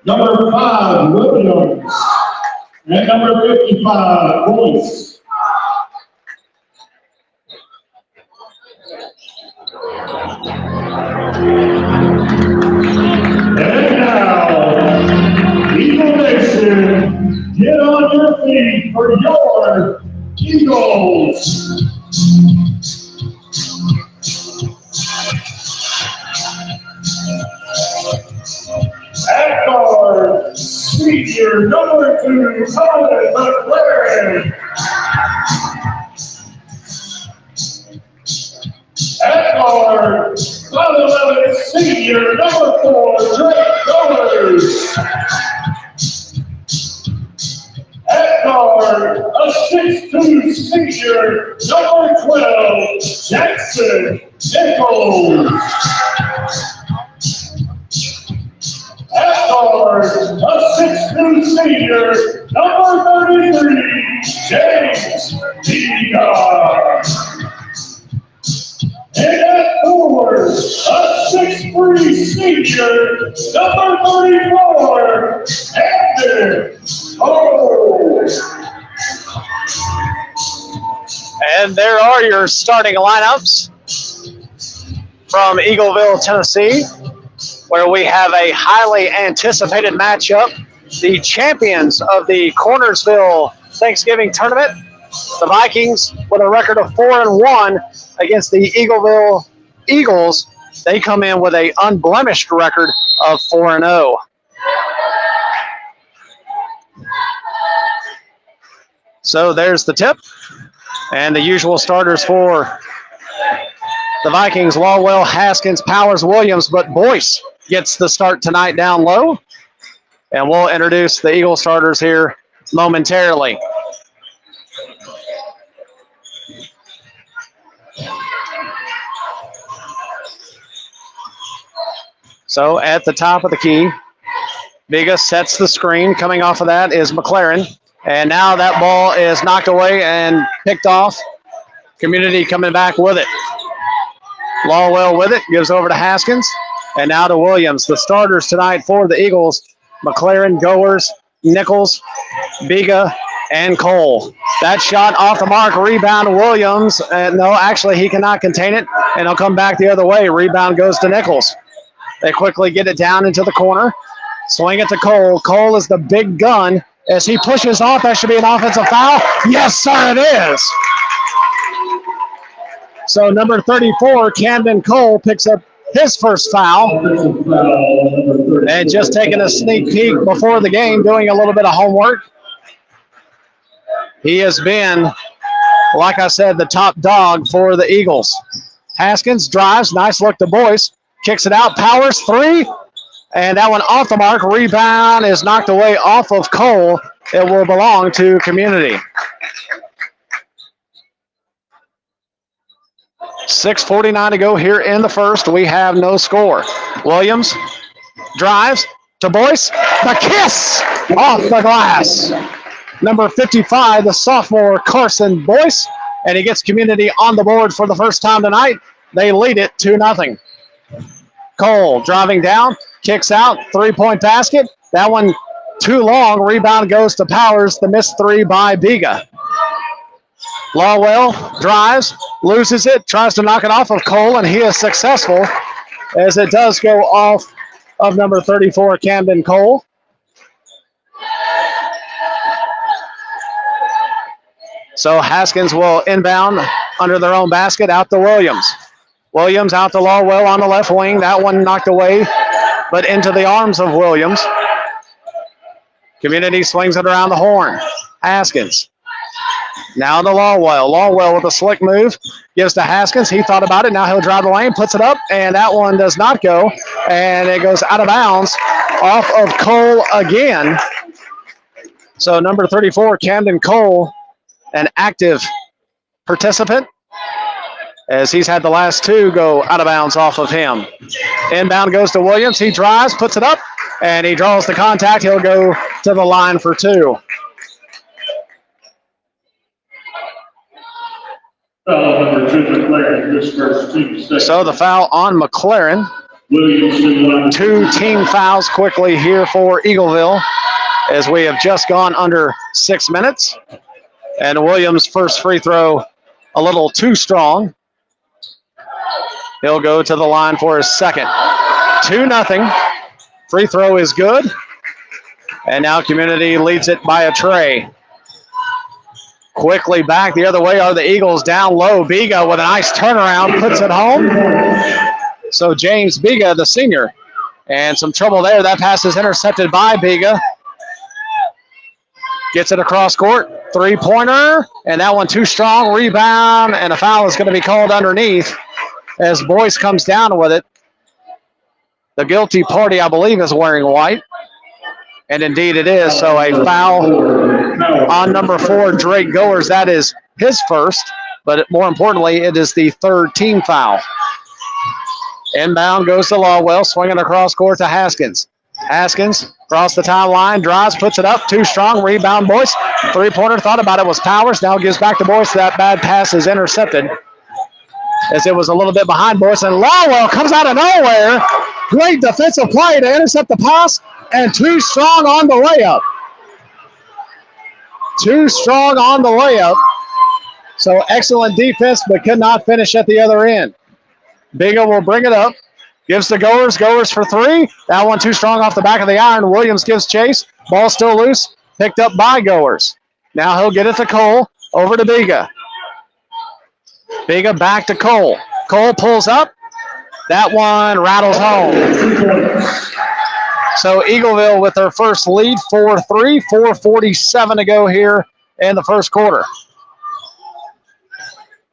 Number 5, Williams. And number 55, Boyce. And now, Eagle Nation, get on your feet for your Eagles. At guard, senior number 2, Colin McLaren. At guard, 5'11", senior number 4, Drake Goers. At guard, a 6'2" senior number 12, Jackson Nichols. At guard, a 6'2" senior, number 33, James Deegar. And at forward, a 6'3" senior, number 34, Camden Cole. And there are your starting lineups from Eagleville, Tennessee, where we have a highly anticipated matchup. The champions of the Cornersville Thanksgiving tournament, the Vikings, with a record of 4-1 against the Eagleville Eagles. They come in with an unblemished record of 4-0. So there's the tip. And the usual starters for the Vikings: Lawwell, Haskins, Powers, Williams, but Boyce gets the start tonight down low. And we'll introduce the Eagle starters here momentarily. So at the top of the key, Biga sets the screen. Coming off of that is McLaren. And now that ball is knocked away and picked off. Community coming back with it. Lawwell with it, gives over to Haskins. And now to Williams. The starters tonight for the Eagles: McLaren, Goers, Nichols, Biga, and Cole. That shot off the mark, rebound to Williams. No, actually he cannot contain it, and he'll come back the other way. Rebound goes to Nichols. They quickly get it down into the corner. Swing it to Cole. Cole is the big gun. As he pushes off, that should be an offensive foul. Yes, sir, it is. So number 34, Camden Cole, picks up his first foul. And just taking a sneak peek before the game, doing a little bit of homework. He has been, like I said, the top dog for the Eagles. Haskins drives, nice look to Boyce. Kicks it out, Powers, 3. And that one off the mark. Rebound is knocked away off of Cole. It will belong to Community. 6:49 to go here in the first. We have no score. Williams drives to Boyce. The kiss off the glass. Number 55, the sophomore Carson Boyce. And he gets Community on the board for the first time tonight. They lead it 2-0. Cole driving down, kicks out, 3-point basket. That one too long. Rebound goes to Powers. The missed 3 by Biga. Lawwell drives, loses it, tries to knock it off of Cole, and he is successful as it does go off of number 34, Camden Cole. So Haskins will inbound under their own basket out to Williams. Williams out to Lawwell on the left wing. That one knocked away, but into the arms of Williams. Community swings it around the horn. Haskins. Now to Lawwell. Lawwell with a slick move. Gives to Haskins. He thought about it. Now he'll drive the lane. Puts it up. And that one does not go. And it goes out of bounds off of Cole again. So number 34, Camden Cole, an active participant, as he's had the last 2 go out of bounds off of him. Inbound goes to Williams. He drives, puts it up, and he draws the contact. He'll go to the line for 2. Foul number 2, McLaren, this first team. So the foul on McLaren Williams. 2 team fouls quickly here for Eagleville as we have just gone under 6 minutes. And Williams' first free throw a little too strong. He'll go to the line for his second. 2-0. Free throw is good. And now Community leads it by a tray. Quickly back the other way are the Eagles down low. Biga with a nice turnaround puts it home. So James Biga, the senior. And some trouble there. That pass is intercepted by Biga. Gets it across court. Three-pointer. And that one too strong. Rebound. And a foul is going to be called underneath as Boyce comes down with it. The guilty party, I believe, is wearing white. And indeed it is. So a foul on number 4, Drake Goers. That is his first. But more importantly, it is the third team foul. Inbound goes to Lawwell, swinging across court to Haskins. Haskins across the timeline, drives, puts it up, too strong, rebound Boyce. Three-pointer, thought about it, was Powers, now gives back to Boyce. That bad pass is intercepted as it was a little bit behind Boyce, and Lawwell comes out of nowhere. Great defensive play to intercept the pass, and too strong on the layup. Too strong on the layup. So excellent defense, but could not finish at the other end. Biga will bring it up. Gives to Goers. Goers for three. That one too strong off the back of the iron. Williams gives chase. Ball still loose. Picked up by Goers. Now he'll get it to Cole. Over to Biga. Biga back to Cole. Cole pulls up. That one rattles home. So Eagleville with their first lead, 4-3. 4:47 to go here in the first quarter.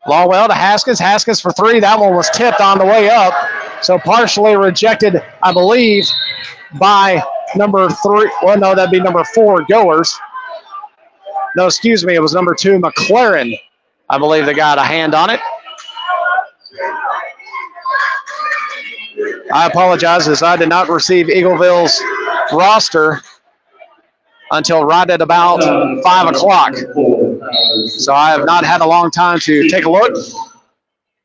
Lawwell to Haskins. Haskins for three. That one was tipped on the way up. So partially rejected, I believe, by number 3. Well, no, that'd be number 4, Goers. No, excuse me. It was number 2, McLaren. I believe they got a hand on it. I apologize as I did not receive Eagleville's roster until right at about 5 o'clock. So I have not had a long time to take a look,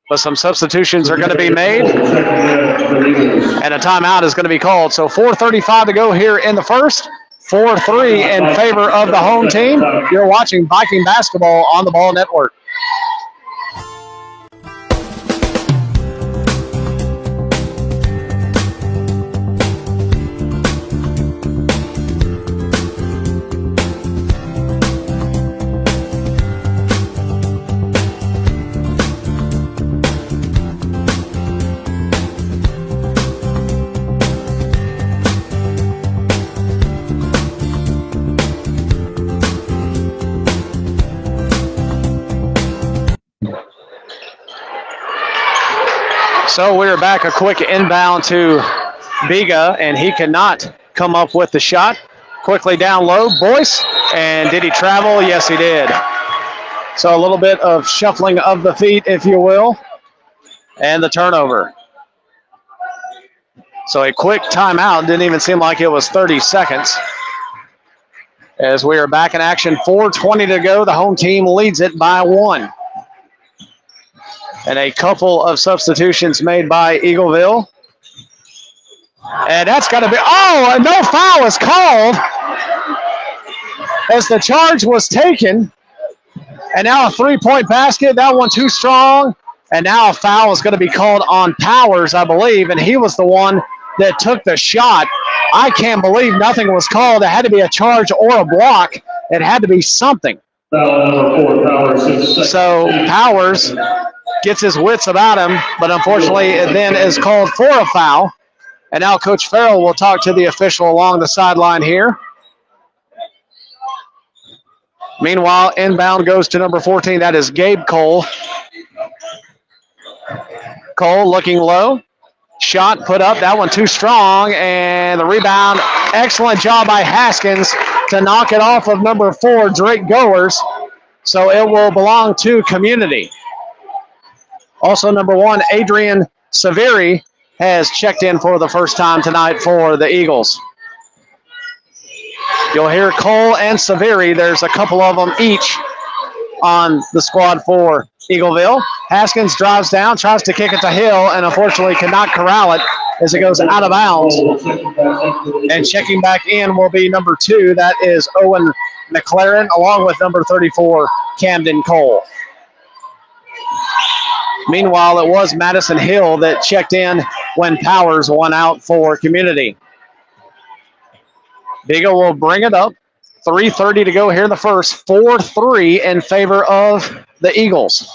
but some substitutions are going to be made, and a timeout is going to be called. So 4:35 to go here in the first. 4-3 in favor of the home team. You're watching Viking basketball on the Ball Network. So we're back, a quick inbound to Biga, and he cannot come up with the shot. Quickly down low, Boyce, and did he travel? Yes, he did. So a little bit of shuffling of the feet, if you will, and the turnover. So a quick timeout, didn't even seem like it was 30 seconds. As we are back in action, 4:20 to go, the home team leads it by 1. And a couple of substitutions made by Eagleville. And that's got to be, and no foul is called as the charge was taken. And now a three-point basket. That one too strong. And now a foul is going to be called on Powers, I believe. And he was the one that took the shot. I can't believe nothing was called. It had to be a charge or a block. It had to be something. So Powers gets his wits about him, but unfortunately it then is called for a foul. And now Coach Farrell will talk to the official along the sideline here. Meanwhile, inbound goes to number 14. That is Gabe Cole. Cole looking low. Shot put up. That one too strong. And the rebound. Excellent job by Haskins to knock it off of number 4, Drake Goers. So it will belong to Community. Also, number 1, Adrian Severi has checked in for the first time tonight for the Eagles. You'll hear Cole and Severi. There's a couple of them each on the squad for Eagleville. Haskins drives down, tries to kick it to Hill, and unfortunately cannot corral it as it goes out of bounds. And checking back in will be number 2. That is Owen McLaren, along with number 34, Camden Cole. Meanwhile, it was Madison Hill that checked in when Powers won out for Community. Biga will bring it up. 3:30 to go here in the first. 4-3 in favor of the Eagles.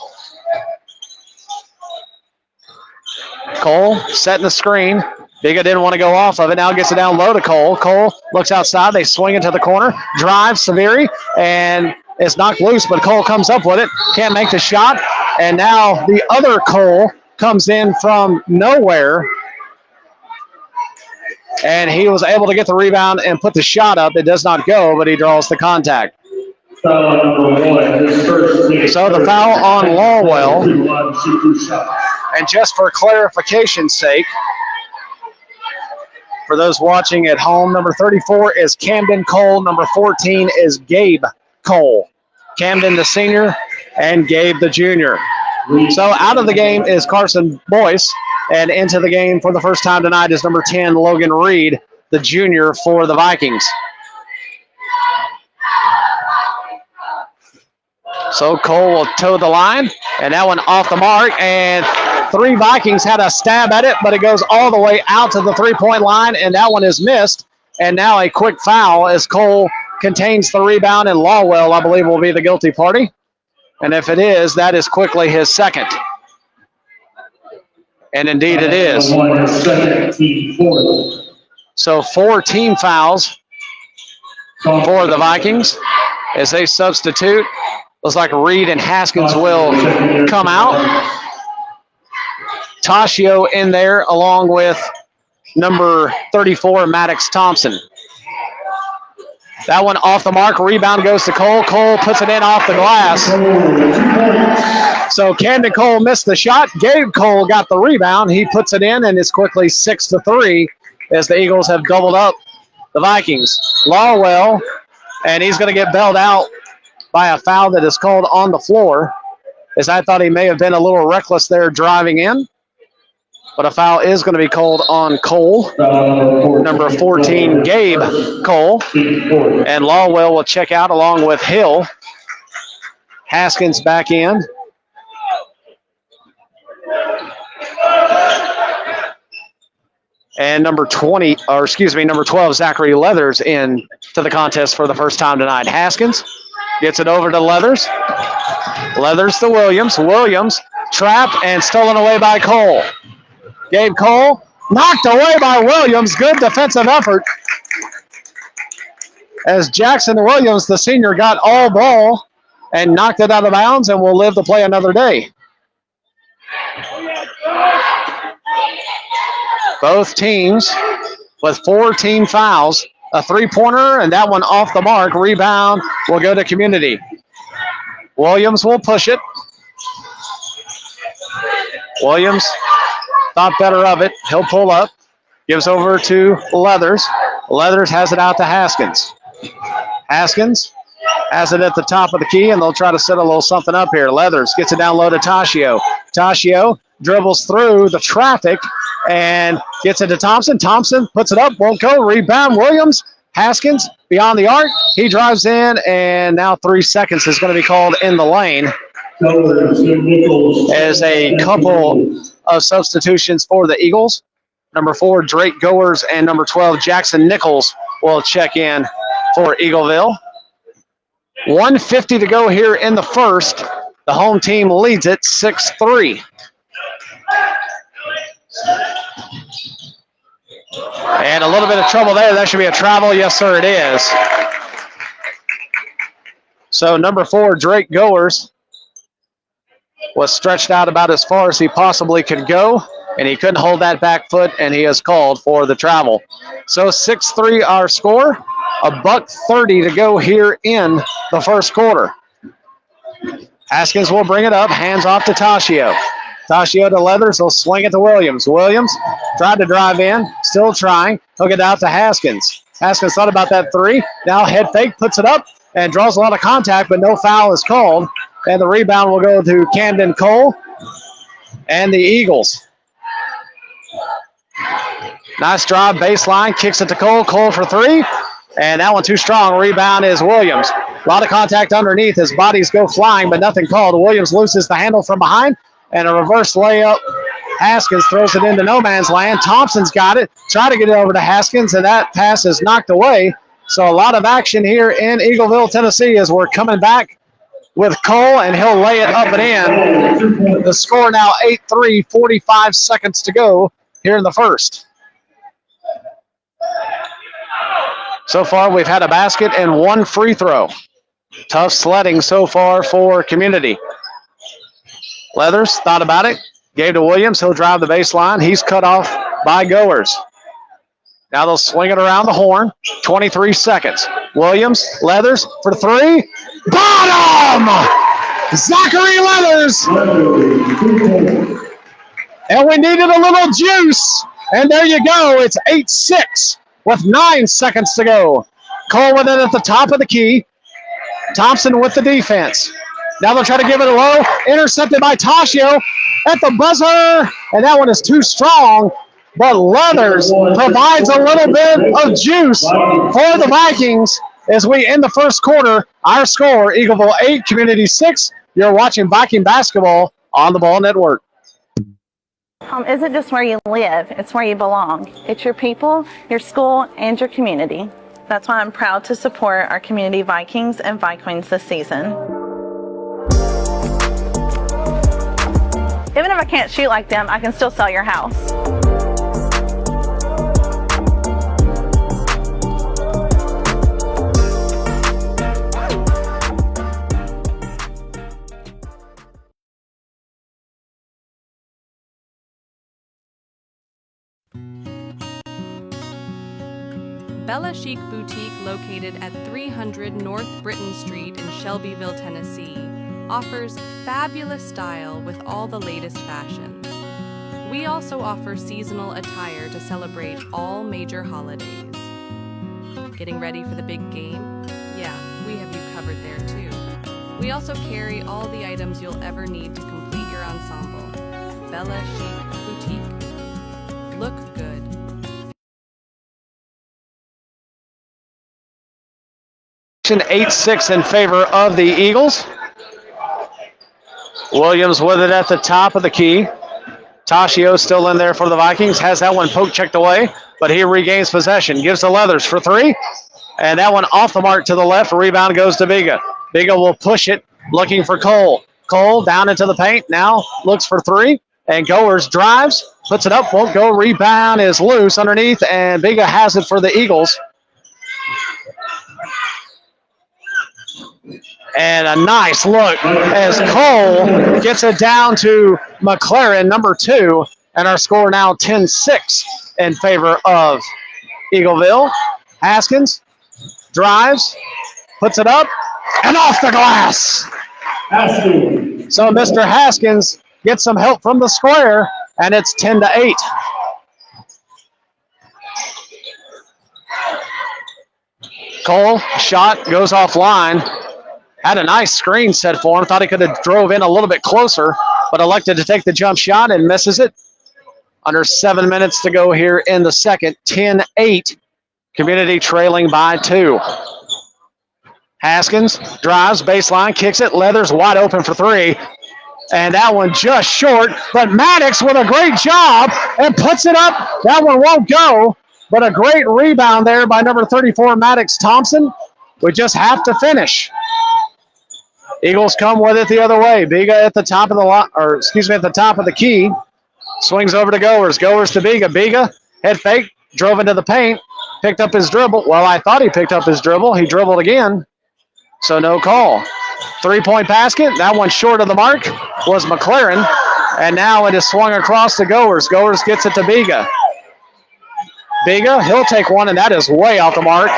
Cole setting the screen. Biga didn't want to go off of it. Now gets it down low to Cole. Cole looks outside. They swing it to the corner. Drive, Severi, and it's knocked loose, but Cole comes up with it. Can't make the shot. And now the other Cole comes in from nowhere. And he was able to get the rebound and put the shot up. It does not go, but he draws the contact. So the foul on Lawwell. And just for clarification's sake, for those watching at home, number 34 is Camden Cole. Number 14 is Gabe Cole. Camden the senior and Gabe the junior. So out of the game is Carson Boyce. And into the game for the first time tonight is number 10, Logan Reed, the junior for the Vikings. So Cole will toe the line, and that one off the mark. And 3 Vikings had a stab at it, but it goes all the way out to the three-point line, and that one is missed. And now a quick foul as Cole contains the rebound, and Lawwell, I believe, will be the guilty party. And if it is, that is quickly his second. And indeed it is. So 4 team fouls for the Vikings as they substitute. Looks like Reed and Haskins will come out. Toshio in there along with number 34, Maddox Thompson. That one off the mark. Rebound goes to Cole. Cole puts it in off the glass. So Camden Cole missed the shot. Gabe Cole got the rebound. He puts it in, and it's quickly 6-3 as the Eagles have doubled up the Vikings. Lawwell, and he's going to get bailed out by a foul that is called on the floor, as I thought he may have been a little reckless there driving in. But a foul is going to be called on Cole, number 14, Gabe Cole. And Lawwell will check out along with Hill. Haskins back in. And number 12, Zachary Leathers in to the contest for the first time tonight. Haskins gets it over to Leathers. Leathers to Williams. Williams trapped and stolen away by Cole. Gabe Cole knocked away by Williams. Good defensive effort. As Jackson Williams, the senior, got all ball and knocked it out of bounds and will live to play another day. Both teams with 4 team fouls. A three-pointer, and that one off the mark. Rebound will go to Community. Williams will push it. Williams thought better of it. He'll pull up. Gives over to Leathers. Leathers has it out to Haskins. Haskins has it at the top of the key, and they'll try to set a little something up here. Leathers gets it down low to Toshio. Toshio dribbles through the traffic and gets it to Thompson. Thompson puts it up, won't go. Rebound, Williams. Haskins beyond the arc. He drives in, and now 3 seconds is going to be called in the lane as a couple of substitutions for the Eagles. Number 4, Drake Goers, and number 12, Jackson Nichols will check in for Eagleville. 1:50 to go here in the first. The home team leads it 6-3. And a little bit of trouble there. That should be a travel. Yes, sir, it is. So number 4, Drake Goers, was stretched out about as far as he possibly could go, and he couldn't hold that back foot, and he is called for the travel. So 6-3 our score. $1:30 to go here in the first quarter. Haskins will bring it up. Hands off to Toshio. Toshio to Leathers. He'll swing it to Williams. Williams tried to drive in. Still trying. Hook it out to Haskins. Haskins thought about that 3. Now head fake. Puts it up and draws a lot of contact, but no foul is called. And the rebound will go to Camden Cole and the Eagles. Nice drive, baseline, kicks it to Cole. Cole for three, and that one too strong. Rebound is Williams. A lot of contact underneath. His bodies go flying, but nothing called. Williams loses the handle from behind, and a reverse layup. Haskins throws it into no man's land. Thompson's got it. Try to get it over to Haskins, and that pass is knocked away. So a lot of action here in Eagleville, Tennessee, as we're coming back with Cole, and he'll lay it up and in. The score now 8-3, 45 seconds to go here in the first. So far, we've had a basket and one free throw. Tough sledding so far for Community. Leathers thought about it, gave to Williams. He'll drive the baseline. He's cut off by Goers. Now they'll swing it around the horn. 23 seconds. Williams, Leathers for three. Bottom! Zachary Leathers! And we needed a little juice. And there you go. It's 8-6 with 9 seconds to go. Cole with it at the top of the key. Thompson with the defense. Now they'll try to give it a low. Intercepted by Toshio at the buzzer. And that one is too strong. But Leathers provides a little bit of juice for the Vikings as we end the first quarter. Our score, Eagleville 8, Community 6. You're watching Viking basketball on the Ball Network. Home isn't just where you live, it's where you belong. It's your people, your school, and your community. That's why I'm proud to support our community Vikings and Vikings this season. Even if I can't shoot like them, I can still sell your house. Bella Chic Boutique, located at 300 North Britton Street in Shelbyville, Tennessee, offers fabulous style with all the latest fashions. We also offer seasonal attire to celebrate all major holidays. Getting ready for the big game? Yeah, we have you covered there too. We also carry all the items you'll ever need to complete your ensemble. Bella Chic Boutique. Look good. 8-6 in favor of the Eagles. Williams with it at the top of the key. Toshio still in there for the Vikings. Has that one poke checked away, but he regains possession. Gives to Leathers for three. And that one off the mark to the left. Rebound goes to Biga. Biga will push it, looking for Cole. Cole down into the paint. Now looks for three. And Goers drives, puts it up, won't go. Rebound is loose underneath, and Biga has it for the Eagles. And a nice look as Cole gets it down to McLaren, number 2. And our score now 10-6 in favor of Eagleville. Haskins drives, puts it up, and off the glass. So Mr. Haskins gets some help from the square, and it's 10-8. Cole, shot goes offline. Had a nice screen set for him. Thought he could have drove in a little bit closer, but elected to take the jump shot and misses it. Under 7 minutes to go here in the second. 10-8. Community trailing by 2. Haskins drives, baseline, kicks it. Leathers wide open for three. And that one just short. But Maddox with a great job and puts it up. That one won't go. But a great rebound there by number 34, Maddox Thompson. We just have to finish. Eagles come with it the other way. Biga at the top of the at the top of the key. Swings over to Goers. Goers to Biga. Biga, head fake, drove into the paint, picked up his dribble. Well, I thought he picked up his dribble. He dribbled again, so no call. 3-point basket. That one short of the mark was McLaren, and now it is swung across to Goers. Goers gets it to Biga. Biga, he'll take one, and that is way off the mark,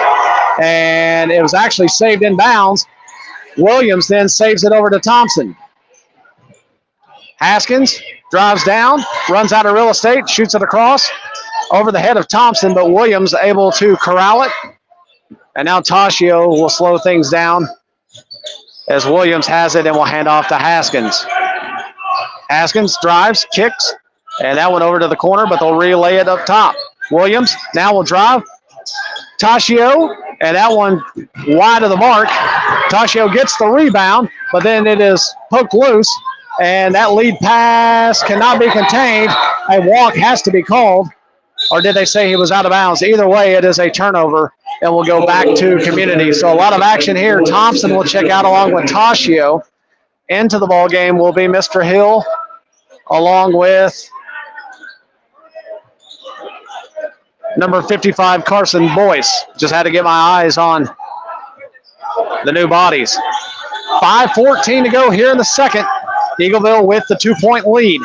and it was actually saved in bounds. Williams then saves it over to Thompson. Haskins drives down, runs out of real estate, shoots it across over the head of Thompson, but Williams able to corral it. And now Toshio will slow things down as Williams has it and will hand off to Haskins. Haskins drives, kicks, And that one over to the corner, but they'll relay it up top. Williams now will drive. Tashio, and that one wide of the mark. Tashio gets the rebound, but then it is poked loose, and that lead pass cannot be contained. A walk has to be called, or did they say he was out of bounds? Either way, it is a turnover, and we'll go back to community. So a lot of action here. Thompson will check out along with Tashio. Into the ball game will be Mr. Hill, along with number 55, Carson Boyce. Just had to get my eyes on the new bodies. 5:14 to go here in the second. Eagleville with the 2-point lead.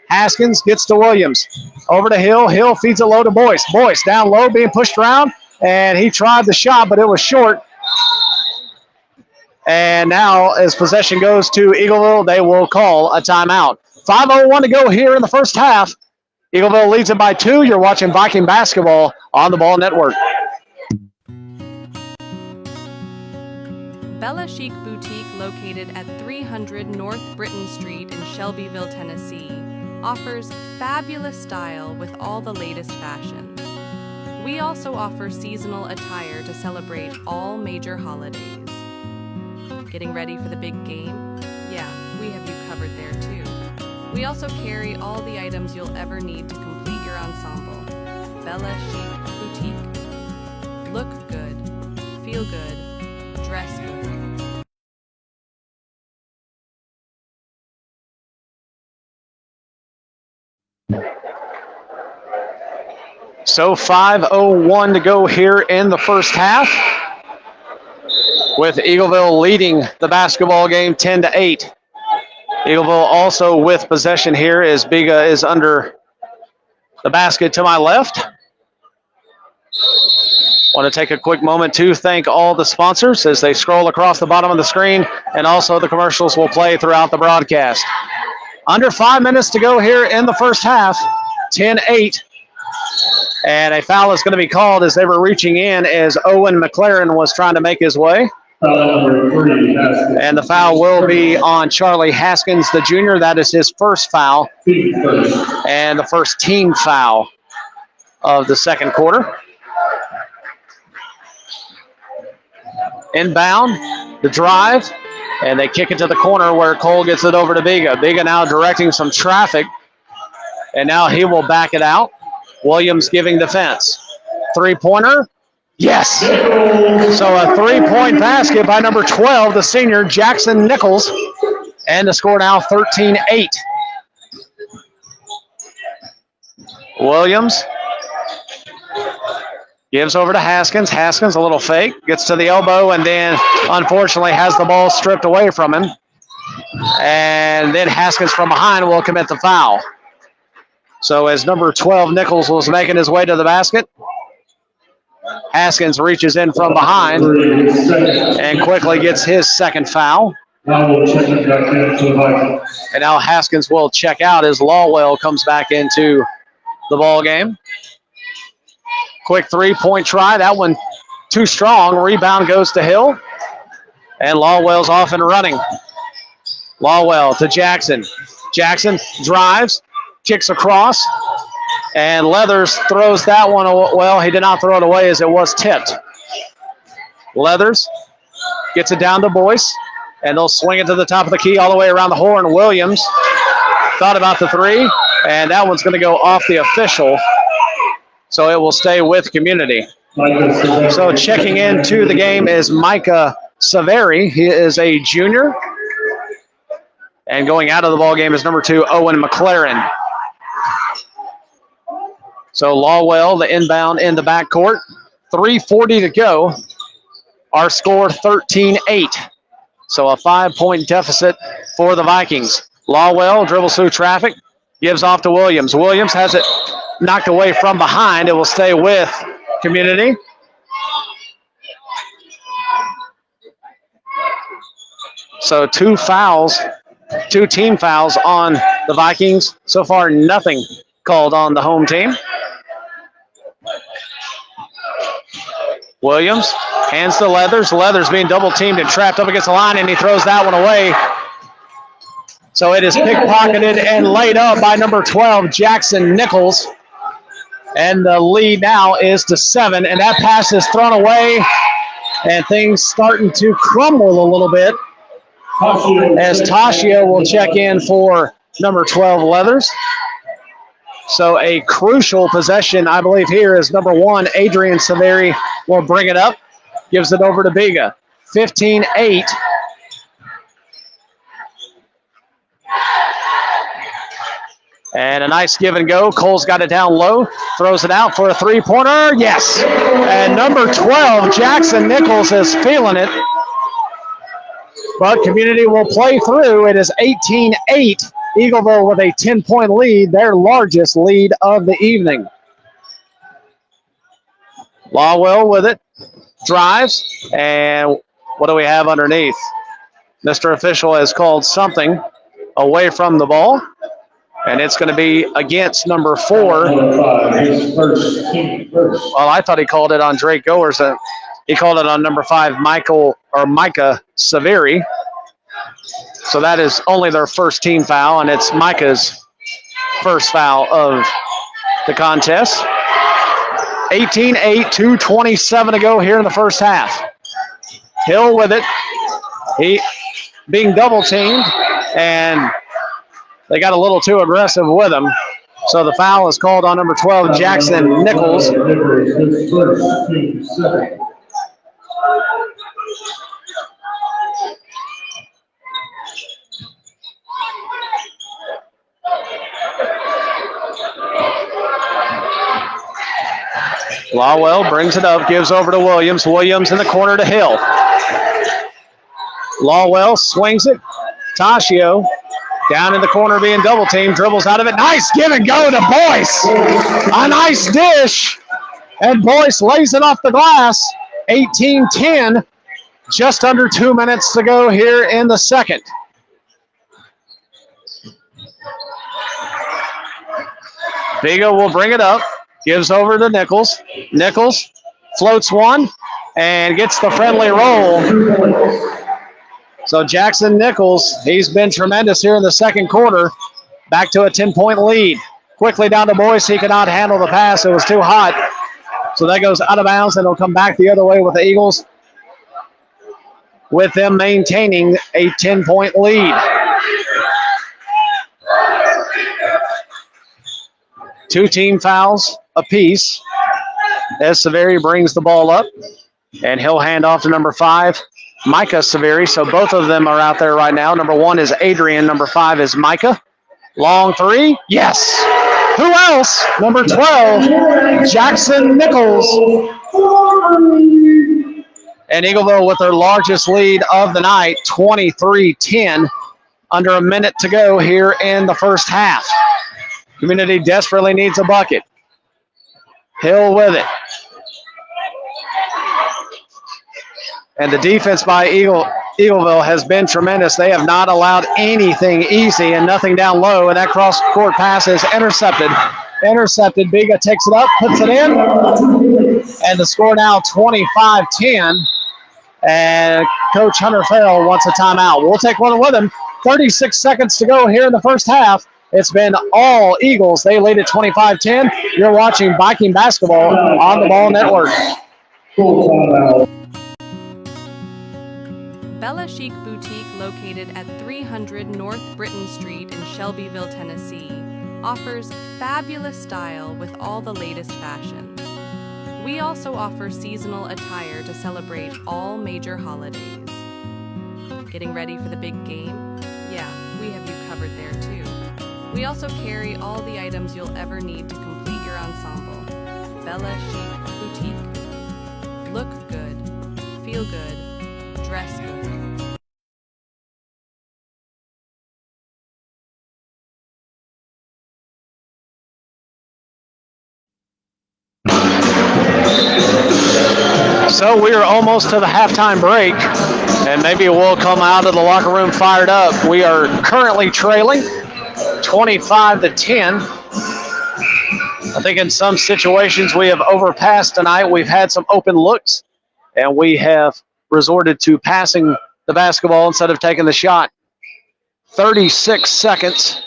Haskins gets to Williams. Over to Hill. Hill feeds it low to Boyce. Boyce down low, being pushed around, and he tried the shot, but it was short. And now, as possession goes to Eagleville, they will call a timeout. 5:01 to go here in the first half. Eagleville leads it by 2. You're watching Viking basketball on the Ball Network. Bella Chic Boutique, located at 300 North Britton Street in Shelbyville, Tennessee, offers fabulous style with all the latest fashions. We also offer seasonal attire to celebrate all major holidays. Getting ready for the big game? Yeah, we have you covered there too. We also carry all the items you'll ever need to complete your ensemble. Bella Chic Boutique. Look good, feel good, dress good. So 5:01 to go here in the first half, with Eagleville leading the basketball game 10-8. Eagleville also with possession here as Biga is under the basket to my left. Want to take a quick moment to thank all the sponsors as they scroll across the bottom of the screen, and also the commercials will play throughout the broadcast. Under 5 minutes to go here in the first half, 10-8. And a foul is going to be called as they were reaching in as Owen McLaren was trying to make his way. And the foul will be on Charlie Haskins, the junior. That is his first foul. And the first team foul of the second quarter. Inbound, the drive, and they kick it to the corner where Cole gets it over to Biga. Biga now directing some traffic, and now he will back it out. Williams giving defense. Three-pointer. Yes. So a 3-point basket by number 12, the senior, Jackson Nichols. And the score now 13-8. Williams gives over to Haskins. Haskins, a little fake, gets to the elbow, and then unfortunately has the ball stripped away from him. And then Haskins from behind will commit the foul. So as number 12, Nichols, was making his way to the basket, Haskins reaches in from behind and quickly gets his second foul. And now Haskins will check out as Lawwell comes back into the ball game. Quick 3-point try. That one too strong. Rebound goes to Hill. And Lawwell's off and running. Lawwell to Jackson. Jackson drives, kicks across, and Leathers throws that one away. Well, he did not throw it away as it was tipped. Leathers gets it down to Boyce, and they'll swing it to the top of the key all the way around the horn. Williams thought about the three, and that one's going to go off the official, so it will stay with community. So checking into the game is Micah Saveri. He is a junior. And going out of the ball game is number 2, Owen McLaren. So Lawwell, the inbound in the backcourt. 3:40 to go. Our score 13-8. So a 5-point deficit for the Vikings. Lawwell dribbles through traffic, gives off to Williams. Williams has it knocked away from behind. It will stay with community. So 2 fouls, 2 team fouls on the Vikings. So far, nothing called on the home team. Williams hands to Leathers. Leathers being double teamed and trapped up against the line, and he throws that one away. So it is pickpocketed and laid up by number 12, Jackson Nichols. And the lead now is to 7, and that pass is thrown away, and things starting to crumble a little bit as Tasha will check in for number 12, Leathers. So a crucial possession, I believe, here is number 1, Adrian Severi will bring it up, gives it over to Biga. 15-8. And a nice give and go. Cole's got it down low, throws it out for a three-pointer. Yes. And number 12, Jackson Nichols, is feeling it. But Community will play through. It is 18-8. Eagleville with a 10-point lead, their largest lead of the evening. Lawwell with it, drives, and what do we have underneath? Mr. Official has called something away from the ball. And it's going to be against number 4. Well, I thought he called it on Drake Goers. He called it on number 5, Micah Severi. So that is only their first team foul, and it's Micah's first foul of the contest. 18-8, 2:27 to go here in the first half. Hill with it. He being double teamed, and they got a little too aggressive with him. So the foul is called on number 12, Jackson Nichols. Lawwell brings it up, gives over to Williams. Williams in the corner to Hill. Lawwell swings it. Tascio down in the corner being double teamed, dribbles out of it. Nice give and go to Boyce. A nice dish. And Boyce lays it off the glass. 18-10. Just under 2 minutes to go here in the second. Biga will bring it up. Gives over to Nichols. Nichols floats one and gets the friendly roll. So Jackson Nichols, he's been tremendous here in the second quarter. Back to a 10-point lead. Quickly down to Boyce. He cannot handle the pass. It was too hot. So that goes out of bounds, and it'll come back the other way with the Eagles, with them maintaining a 10-point lead. Two team fouls apiece as Severi brings the ball up, and he'll hand off to number 5, Micah Severi. So both of them are out there right now. Number 1 is Adrian. Number 5 is Micah. Long three. Yes. Who else? Number 12, Jackson Nichols. And Eagleville with their largest lead of the night, 23-10. Under a minute to go here in the first half. Community desperately needs a bucket. Hill with it. And the defense by Eagleville has been tremendous. They have not allowed anything easy and nothing down low, and that cross-court pass is intercepted. Biga takes it up, puts it in, and the score now 25-10. And Coach Hunter Farrell wants a timeout. We'll take one with him. 36 seconds to go here in the first half. It's been all Eagles. They lead at 25-10. You're watching Viking basketball on the Ball Network. Bella Chic Boutique, located at 300 North Britton Street in Shelbyville, Tennessee, offers fabulous style with all the latest fashions. We also offer seasonal attire to celebrate all major holidays. Getting ready for the big game? Yeah, we have you covered there too. We also carry all the items you'll ever need to complete your ensemble. Bella Chic Boutique. Look good, feel good, dress good. So we are almost to the halftime break, and maybe we'll come out of the locker room fired up. We are currently trailing 25-10. I think in some situations we have overpassed tonight. We've had some open looks, and we have resorted to passing the basketball instead of taking the shot. 36 seconds.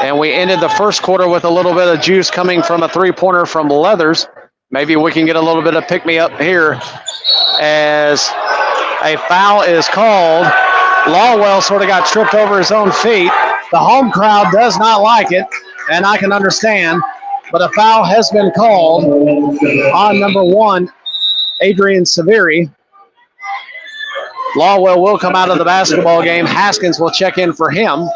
And we ended the first quarter with a little bit of juice coming from a three-pointer from Leathers. Maybe we can get a little bit of pick-me-up here as a foul is called. Lawwell sort of got tripped over his own feet. The home crowd does not like it, and I can understand, but a foul has been called on number 1, Adrian Severi. Lawwell will come out of the basketball game. Haskins will check in for him.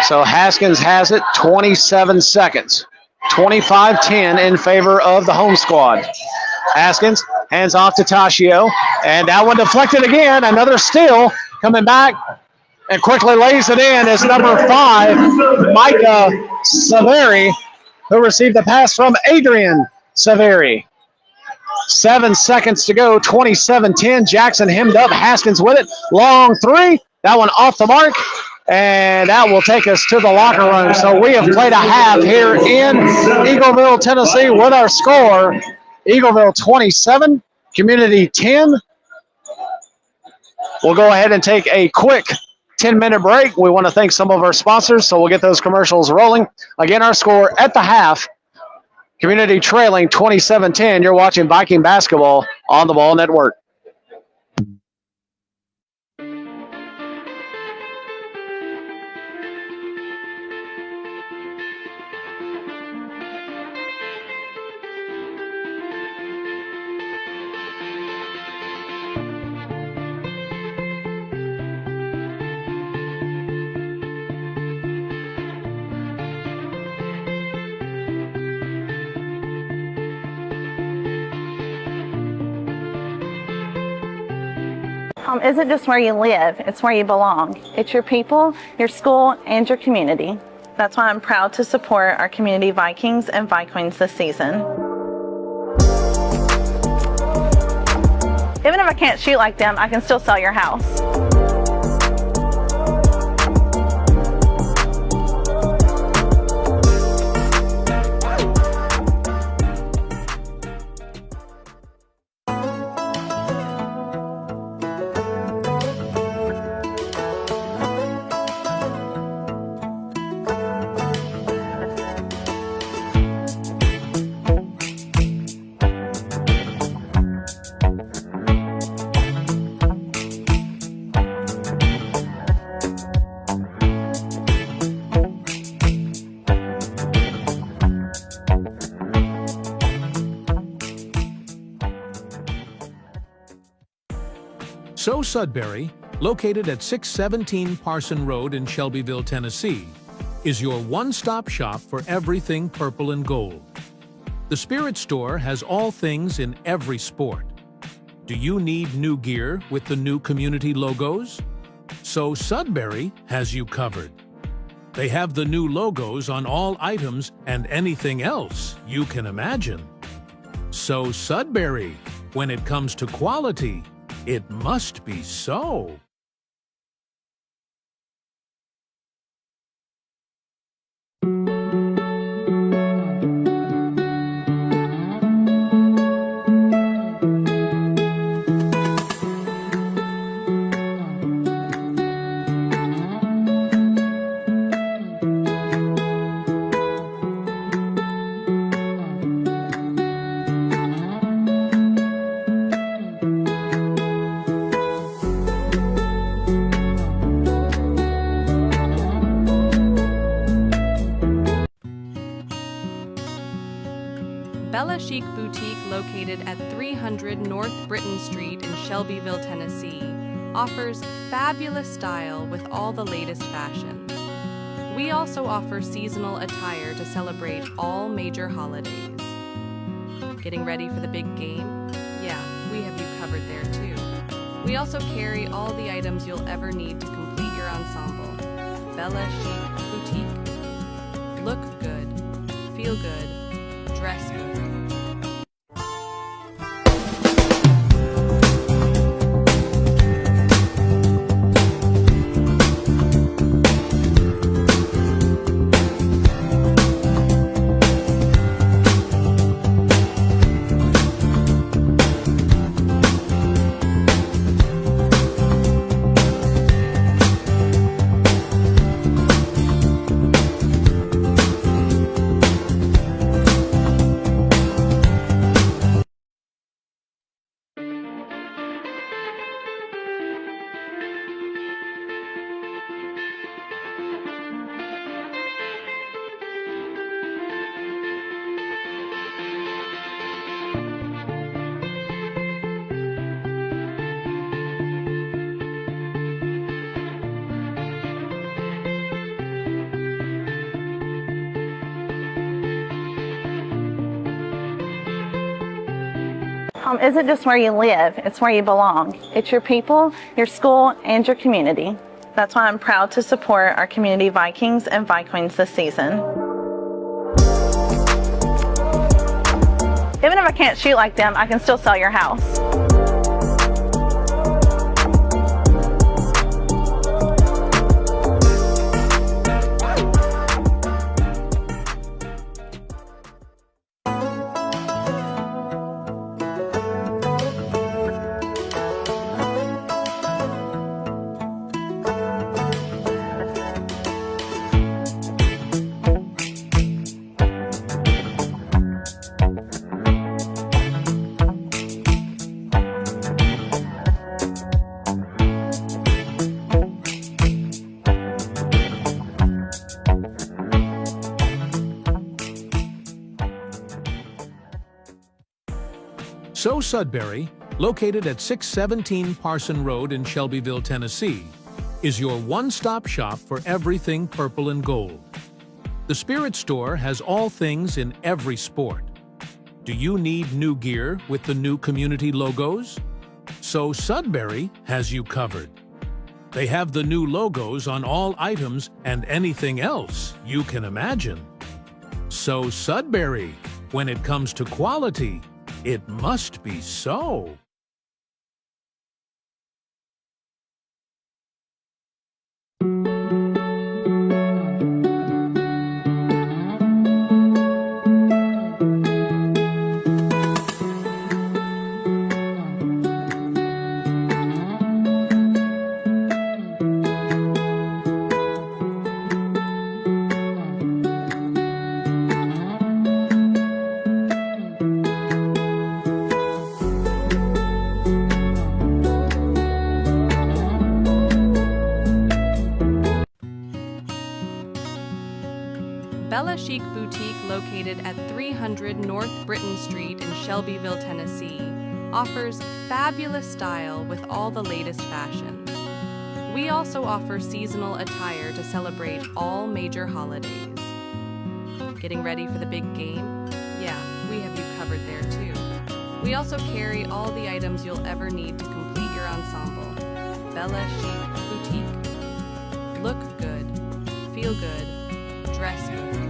So Haskins has it, 27 seconds. 25-10 in favor of the home squad. Haskins hands off to Tashio, and that one deflected again. Another steal coming back and quickly lays it in as number 5, Micah Severi, who received the pass from Adrian Severi. 7 seconds to go, 27-10. Jackson hemmed up, Haskins with it. Long three, that one off the mark. And that will take us to the locker room. So we have played a half here in Eagleville, Tennessee with our score. Eagleville 27, Community 10. We'll go ahead and take a quick 10-minute break. We want to thank some of our sponsors, so we'll get those commercials rolling. Again, our score at the half, Community trailing 27-10. You're watching Viking basketball on the Ball Network. Home isn't just where you live, it's where you belong. It's your people, your school, and your community. That's why I'm proud to support our community Vikings and Vikings this season. Even if I can't shoot like them, I can still sell your house. So Sudbury, located at 617 Parson Road in Shelbyville, Tennessee, is your one-stop shop for everything purple and gold. The Spirit Store has all things in every sport. Do you need new gear with the new community logos? So Sudbury has you covered. They have the new logos on all items and anything else you can imagine. So Sudbury, when it comes to quality, it must be so. Chic Boutique, located at 300 North Britton Street in Shelbyville, Tennessee, offers fabulous style with all the latest fashions. We also offer seasonal attire to celebrate all major holidays. Getting ready for the big game? Yeah, we have you covered there too. We also carry all the items you'll ever need to complete your ensemble. Bella Chic Boutique. Look good, feel good, dress good. Home isn't just where you live, it's where you belong. It's your people, your school, and your community. That's why I'm proud to support our community Vikings and Vikings this season. Even if I can't shoot like them, I can still sell your house. So Sudbury, located at 617 Parson Road in Shelbyville, Tennessee, is your one-stop shop for everything purple and gold. The Spirit Store has all things in every sport. Do you need new gear with the new community logos? So Sudbury has you covered. They have the new logos on all items and anything else you can imagine. So Sudbury, when it comes to quality, it must be so. Bella Chic Boutique, located at 300 North Britton Street in Shelbyville, Tennessee, offers fabulous style with all the latest fashions. We also offer seasonal attire to celebrate all major holidays. Getting ready for the big game? Yeah, we have you covered there too. We also carry all the items you'll ever need to complete your ensemble. Bella Chic Boutique. Look good, feel good, dress good.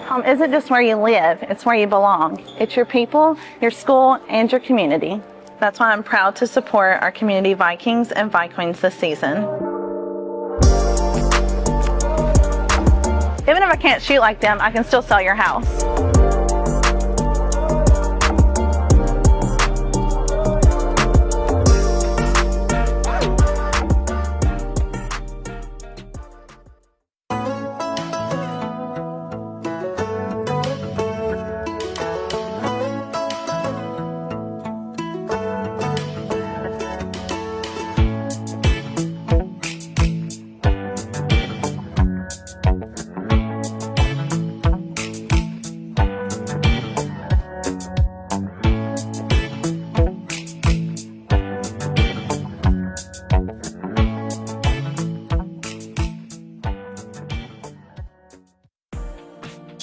Home isn't just where you live, it's where you belong. It's your people, your school, and your community. That's why I'm proud to support our community Vikings and Vikings this season. Even if I can't shoot like them, I can still sell your house.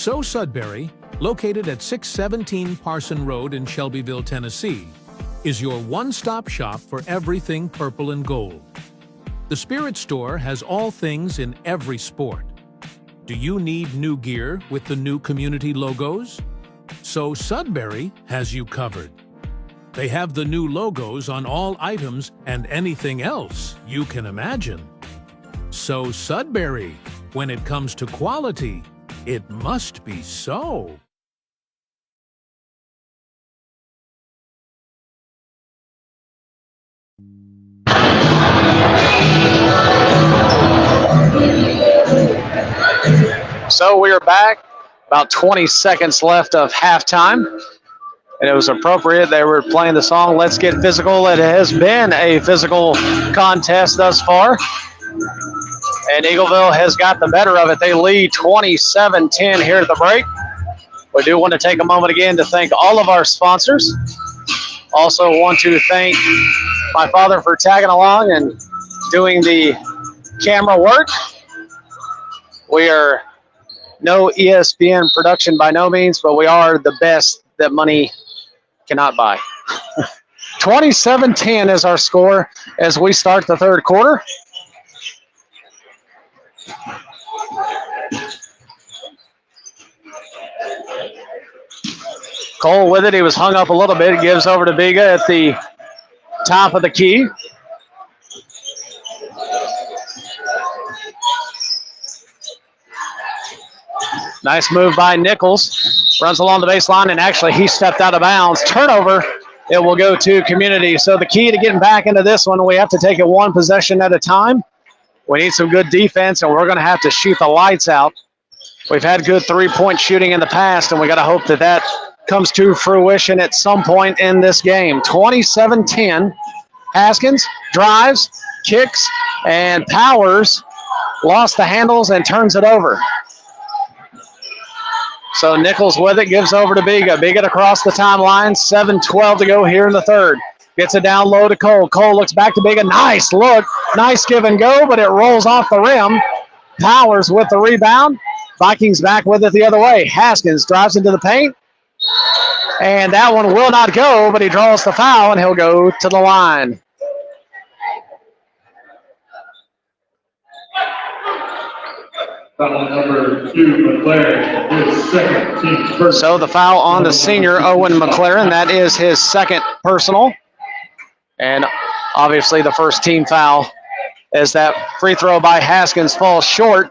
So Sudbury, located at 617 Parson Road in Shelbyville, Tennessee, is your one-stop shop for everything purple and gold. The Spirit Store has all things in every sport. Do you need new gear with the new community logos? so Sudbury has you covered. They have the new logos on all items and anything else you can imagine. So Sudbury, when it comes to quality, it must be so. So we are back. About 20 seconds left of halftime. And it was appropriate. They were playing the song, Let's Get Physical. It has been a physical contest thus far. And Eagleville has got the better of it. They lead 27-10 here at the break. We do want to take a moment again to thank all of our sponsors. Also want to thank my father for tagging along and doing the camera work. We are no ESPN production by no means, but we are the best that money cannot buy. 27-10 is our score as we start the third quarter. Cole with it. He was hung up a little bit. Gives over to Biga at the top of the key. Nice move by Nichols. Runs along the baseline, and actually he stepped out of bounds. Turnover. It will go to Community. So the key to getting back into this one, we have to take it one possession at a time. We need some good defense, and we're going to have to shoot the lights out. We've had good three-point shooting in the past, and we got to hope that that comes to fruition at some point in this game. 27-10. Haskins drives, kicks, and Powers lost the handles and turns it over. So Nichols with it, gives over to Biga. Biga across the timeline, 7:12 to go here in the third. Gets it down low to Cole. Cole looks back to Biga. Nice look. Nice give and go, but it rolls off the rim. Powers with the rebound. Vikings back with it the other way. Haskins drives into the paint. And that one will not go, but he draws the foul, and he'll go to the line. Foul number 2, McLaren, his second team first. So the foul on the senior, Owen McLaren. That is his second personal. And obviously the first team foul as that free throw by Haskins falls short.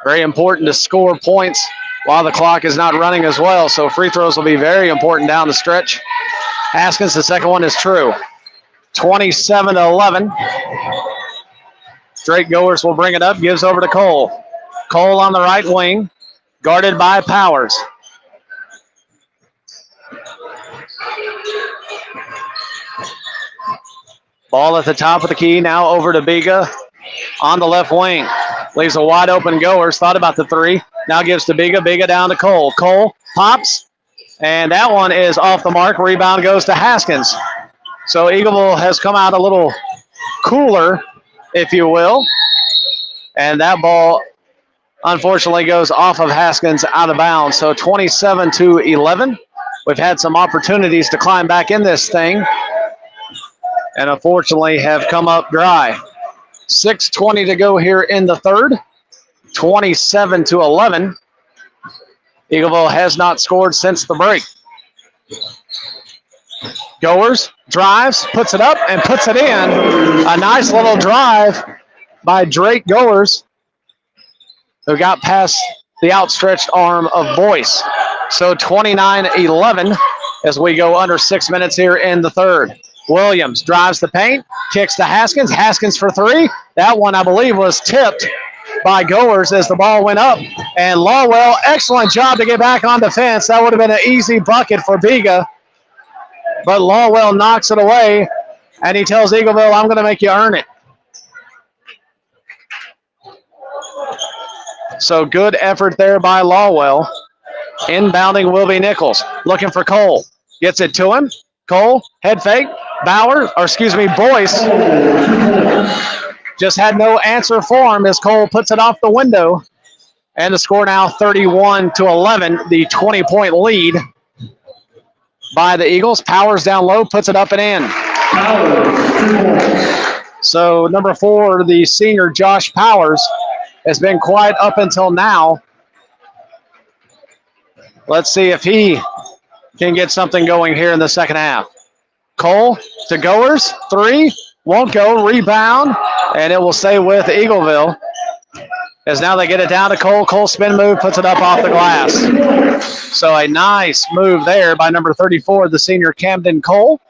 Very important to score points while the clock is not running as well. So free throws will be very important down the stretch. Haskins, the second one is true. 27-11. Drake Goers will bring it up, gives over to Cole. Cole on the right wing, guarded by Powers. Ball at the top of the key, now over to Biga on the left wing. Leaves a wide open Goers, thought about the three. Now gives to Biga, Biga down to Cole. Cole pops, and that one is off the mark. Rebound goes to Haskins. So Eagleville has come out a little cooler, if you will. And that ball, unfortunately, goes off of Haskins out of bounds. So 27-11. We've had some opportunities to climb back in this thing, and unfortunately have come up dry. 6:20 to go here in the third. 27-11. Eagleville has not scored since the break. Goers drives, puts it up, and puts it in. A nice little drive by Drake Goers, who got past the outstretched arm of Boyce. So 29-11 as we go under 6 minutes here in the third. Williams drives the paint, kicks to Haskins. Haskins for three. That one, I believe, was tipped by Goers as the ball went up. And Lawwell, excellent job to get back on defense. That would have been an easy bucket for Biga. But Lawwell knocks it away, and he tells Eagleville, I'm going to make you earn it. So good effort there by Lawwell. Inbounding will be Nichols. Looking for Cole. Gets it to him. Cole, head fake. Boyce just had no answer for him as Cole puts it off the window. And the score now 31-11, the 20-point lead by the Eagles. Powers down low, puts it up and in. So number 4, the senior Josh Powers, has been quiet up until now. Let's see if he can get something going here in the second half. Cole to goers, 3, won't go, rebound, and it will stay with Eagleville. As now they get it down to Cole. Cole spin move, puts it up off the glass. So a nice move there by number 34, the senior Camden Cole.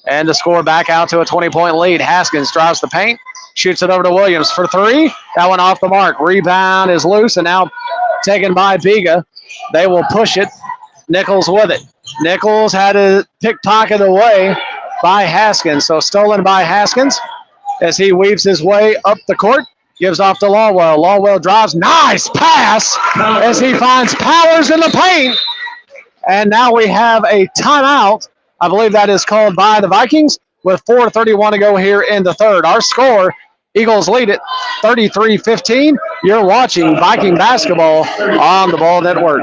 And the score back out to a 20-point lead. Haskins drives the paint, shoots it over to Williams for 3. That one off the mark. Rebound is loose and now taken by Biga. They will push it. Nichols with it. Nichols had it pickpocketed away by Haskins. So stolen by Haskins as he weaves his way up the court. Gives off to Lawwell. Lawwell drives. Nice pass as he finds Powers in the paint. And now we have a timeout. I believe that is called by the Vikings with 4:31 to go here in the third. Our score, Eagles lead it 33-15. You're watching Viking basketball on the Ball Network.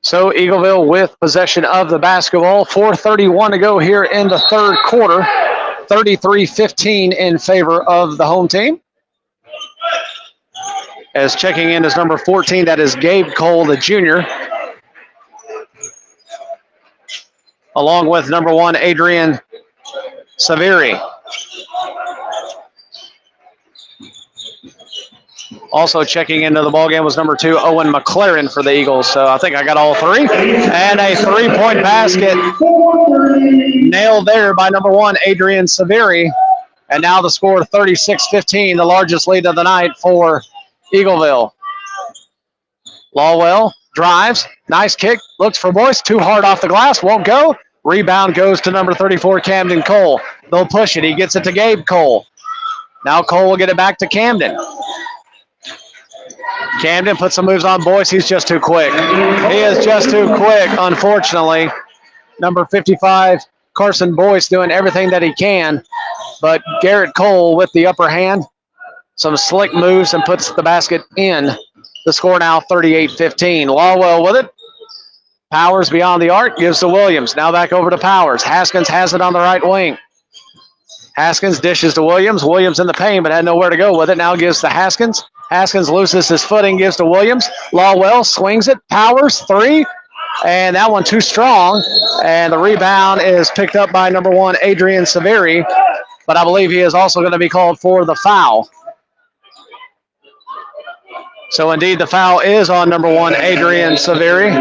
So Eagleville with possession of the basketball. 4:31 to go here in the third quarter. 33-15 in favor of the home team. As checking in is number 14, that is Gabe Cole, the junior. Along with number 1, Adrian Saviri. Also checking into the ballgame was number 2, Owen McLaren for the Eagles. So I think I got all 3. And a 3-point basket nailed there by number 1, Adrian Saviri. And now the score 36-15, the largest lead of the night for Eagleville. Lawwell drives. Nice kick. Looks for Boyce. Too hard off the glass. Won't go. Rebound goes to number 34, Camden Cole. They'll push it. He gets it to Gabe Cole. Now Cole will get it back to Camden. Camden puts some moves on Boyce. He's just too quick. He is just too quick, unfortunately. Number 55, Carson Boyce, doing everything that he can. But Garrett Cole with the upper hand. Some slick moves and puts the basket in. The score now 38-15. Lawwell with it. Powers beyond the arc. Gives to Williams. Now back over to Powers. Haskins has it on the right wing. Haskins dishes to Williams. Williams in the paint, but had nowhere to go with it. Now gives to Haskins. Haskins loses his footing, gives to Williams. Lawwell swings it. Powers, 3. And that one too strong. And the rebound is picked up by number 1, Adrian Saviri. But I believe he is also going to be called for the foul. So indeed the foul is on number 1, Adrian Saviri.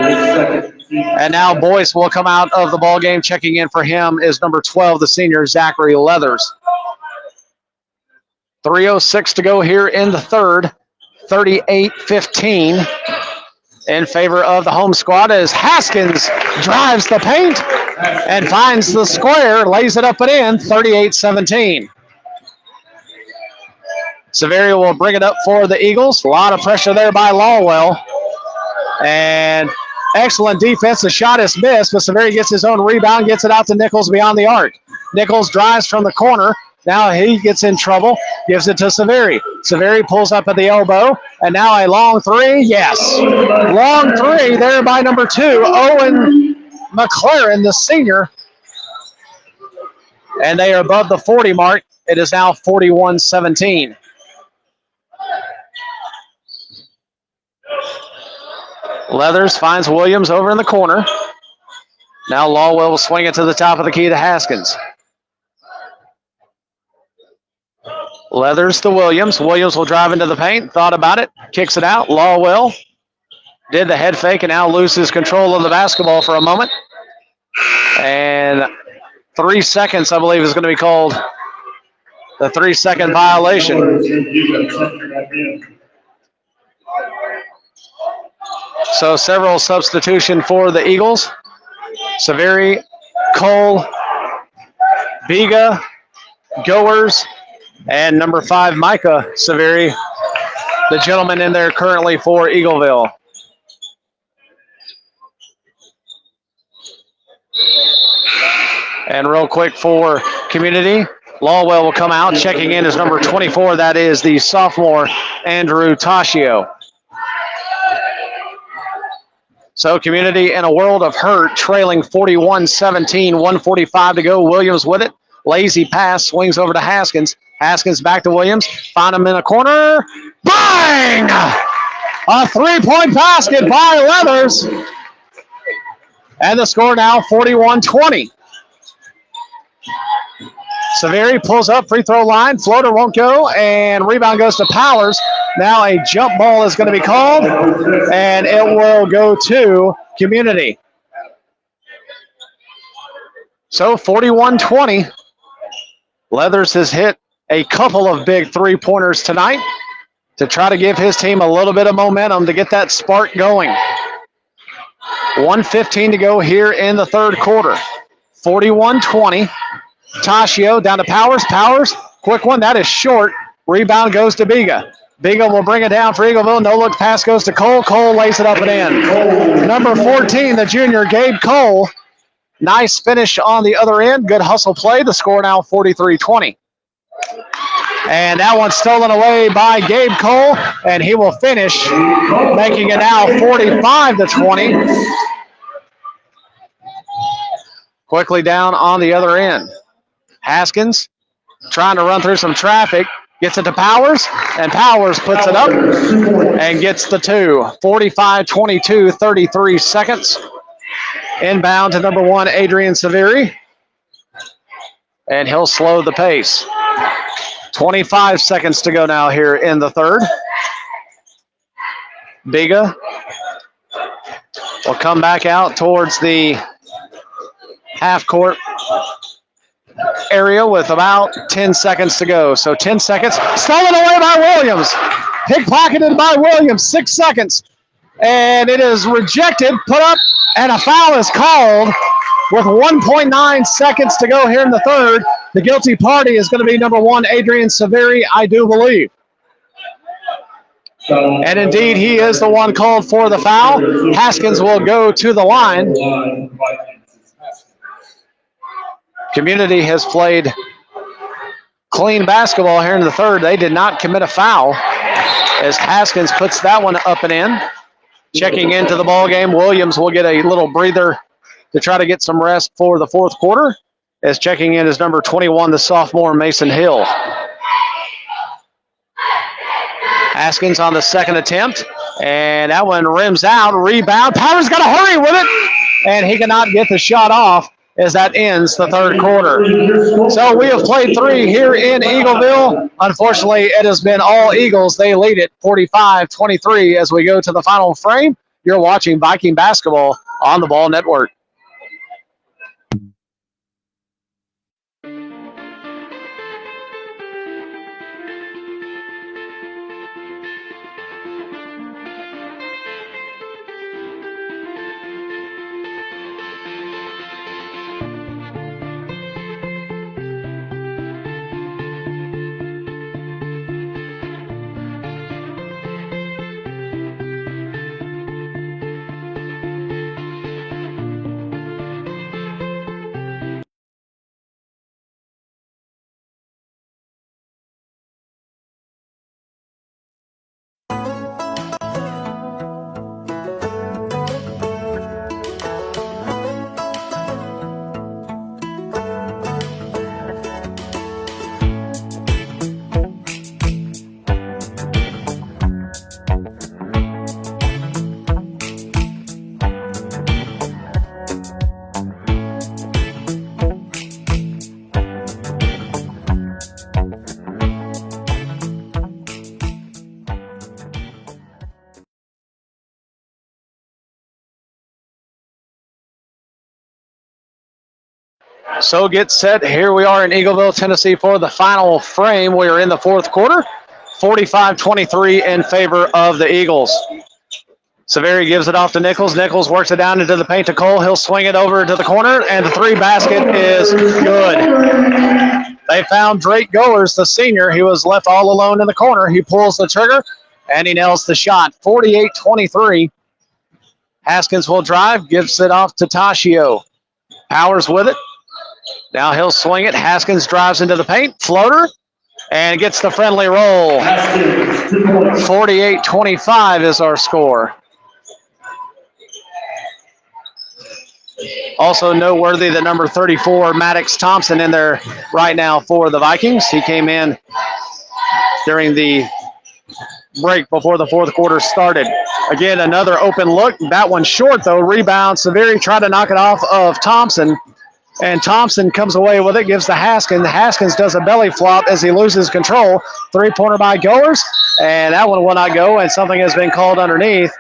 And now Boyce will come out of the ball game. Checking in for him is number 12, the senior Zachary Leathers. 3:06 to go here in the third. 38-15 in favor of the home squad as Haskins drives the paint and finds the square, lays it up and in, 38-17. Severio will bring it up for the Eagles. A lot of pressure there by Lawwell. And excellent defense. The shot is missed, but Severio gets his own rebound, gets it out to Nichols beyond the arc. Nichols drives from the corner. Now he gets in trouble, gives it to Saveri. Saveri pulls up at the elbow, and now a long 3. Yes, long 3 there by number 2, Owen McLaren, the senior. And they are above the 40 mark. It is now 41-17. Leathers finds Williams over in the corner. Now Lawwell will swing it to the top of the key to Haskins. Leathers to Williams. Williams will drive into the paint. Thought about it. Kicks it out. Lawwell did the head fake and now loses control of the basketball for a moment. And 3 seconds, I believe, is going to be called the 3-second violation. So several substitution for the Eagles. Saveri, Cole, Biga, Goers, and number 5, Micah Severi, the gentleman in there currently for Eagleville. And real quick for Community, Lawwell will come out. Checking in is number 24. That is the sophomore, Andrew Toshio. So Community in a world of hurt, trailing 41-17, 1:45 to go. Williams with it. Lazy pass, swings over to Haskins. Haskins back to Williams. Found him in a corner. Bang! A 3-point basket by Leathers. And the score now 41-20. Severi pulls up, free throw line, floater won't go, and rebound goes to Powers. Now a jump ball is going to be called, and it will go to Community. So 41-20. Leathers has hit a couple of big three-pointers tonight to try to give his team a little bit of momentum to get that spark going. 1:15 to go here in the third quarter. 41-20. Toshio down to Powers. Powers, quick one. That is short. Rebound goes to Biga. Biga will bring it down for Eagleville. No look pass goes to Cole. Cole lays it up and in. Number 14, the junior, Gabe Cole. Nice finish on the other end. Good hustle play. The score now 43-20. And that one's stolen away by Gabe Cole, and he will finish, making it now 45-20. Quickly down on the other end. Haskins trying to run through some traffic. Gets it to Powers, and Powers puts it up and gets the 2. 45-22, 33 seconds. Inbound to number 1, Adrian Severi. And he'll slow the pace. 25 seconds to go now here in the third. Biga will come back out towards the half-court area with about 10 seconds to go. So 10 seconds. Stolen away by Williams. Pickpocketed by Williams. 6 seconds. And it is rejected. Put up, and a foul is called with 1.9 seconds to go here in the third. The guilty party is going to be number 1, Adrian Severi, I do believe. And indeed, he is the one called for the foul. Haskins will go to the line. Community has played clean basketball here in the third. They did not commit a foul as Haskins puts that one up and in. Checking into the ball game, Williams will get a little breather to try to get some rest for the fourth quarter. As checking in is number 21, the sophomore, Mason Hill. Haskins on the second attempt, and that one rims out. Rebound. Powers got to hurry with it, and he cannot get the shot off as that ends the third quarter. So we have played 3 here in Eagleville. Unfortunately, it has been all Eagles. They lead it 45-23 as we go to the final frame. You're watching Viking basketball on the Ball Network. So get set. Here we are in Eagleville, Tennessee for the final frame. We are in the fourth quarter. 45-23 in favor of the Eagles. Severi gives it off to Nichols. Nichols works it down into the paint to Cole. He'll swing it over to the corner, and the three basket is good. They found Drake Goers, the senior. He was left all alone in the corner. He pulls the trigger, and he nails the shot. 48-23. Haskins will drive, gives it off to Tashio. Powers with it. Now he'll swing it. Haskins drives into the paint. Floater, and gets the friendly roll. 48-25 is our score. Also noteworthy that number 34, Maddox Thompson, in there right now for the Vikings. He came in during the break before the fourth quarter started. Again, another open look. That one short, though. Rebound. Severi tried to knock it off of Thompson, and Thompson comes away with it, gives to Haskins. Haskins does a belly flop as he loses control. Three-pointer by Goers, and that one will not go, and something has been called underneath.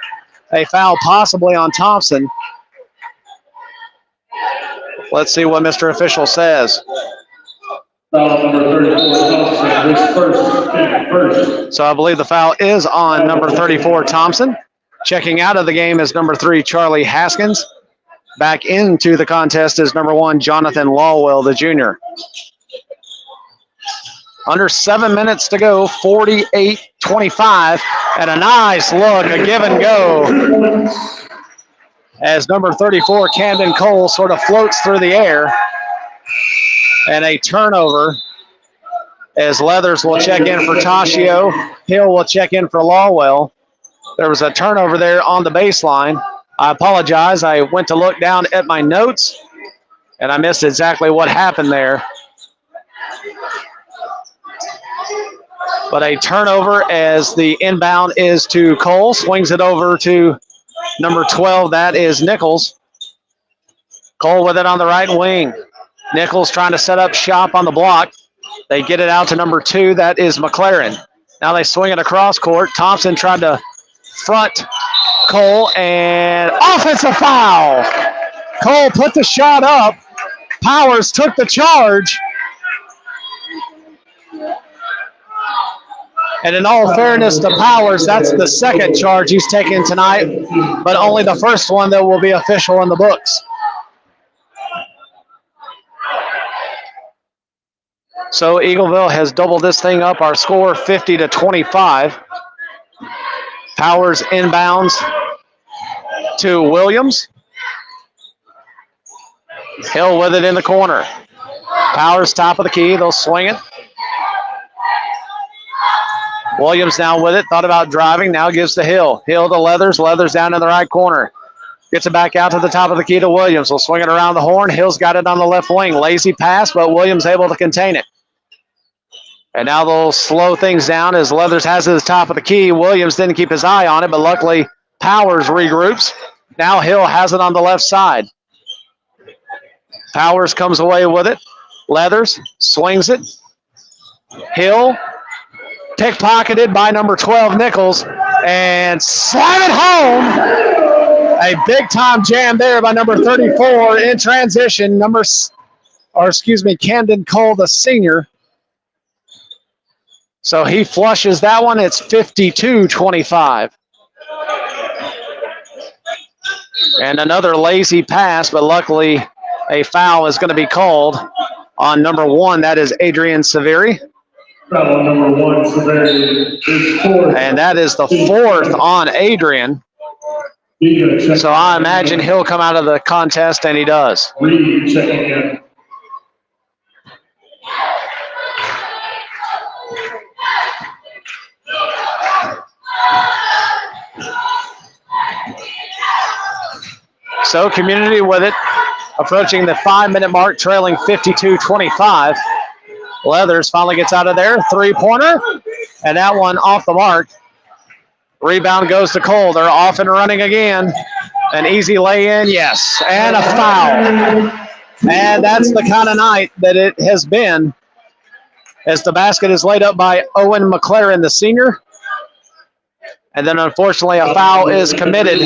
A foul possibly on Thompson. Let's see what Mr. Official says. Foul number 34, Thompson, first. So I believe the foul is on number 34, Thompson. Checking out of the game is number 3, Charlie Haskins. Back into the contest is number 1, Jonathan Lawwell, the junior. Under 7 minutes to go, 48-25, and a nice look, a give and go, as number 34, Camden Cole, sort of floats through the air. And a turnover as Leathers will check in for Tashio. Hill will check in for Lawwell. There was a turnover there on the baseline. I apologize. I went to look down at my notes, and I missed exactly what happened there. But a turnover as the inbound is to Cole. Swings it over to number 12. That is Nichols. Cole with it on the right wing. Nichols trying to set up shop on the block. They get it out to number 2. That is McLaren. Now they swing it across court. Thompson tried to front Cole, and offensive foul. Cole put the shot up. Powers took the charge. And in all fairness to Powers, that's the second charge he's taken tonight, but only the first one that will be official in the books. So Eagleville has doubled this thing up. Our score 50-25. Powers inbounds to Williams. Hill with it in the corner. Powers top of the key. They'll swing it. Williams now with it. Thought about driving. Now gives to Hill. Hill to Leathers. Leathers down in the right corner. Gets it back out to the top of the key to Williams. Will swing it around the horn. Hill's got it on the left wing. Lazy pass, but Williams able to contain it. And now they'll slow things down as Leathers has it at the top of the key. Williams didn't keep his eye on it, but luckily Powers regroups. Now Hill has it on the left side. Powers comes away with it. Leathers swings it. Hill pickpocketed by number 12, Nichols, and slam it home. A big-time jam there by number 34 in transition. Camden Cole, the senior. So he flushes that one. It's 52-25. And another lazy pass, but luckily a foul is going to be called on number 1. That is Adrian Severi. Foul number 1, Severi is fourth. And that is the 4th on Adrian. So I imagine he'll come out of the contest, and he does. Reed checking in. So Community with it, approaching the 5-minute mark, trailing 52-25. Leathers finally gets out of there. Three-pointer, and that one off the mark. Rebound goes to Cole. They're off and running again. An easy lay-in, yes, and a foul. And that's the kind of night that it has been, as the basket is laid up by Owen McLaren, the senior. And then, unfortunately, a foul is committed.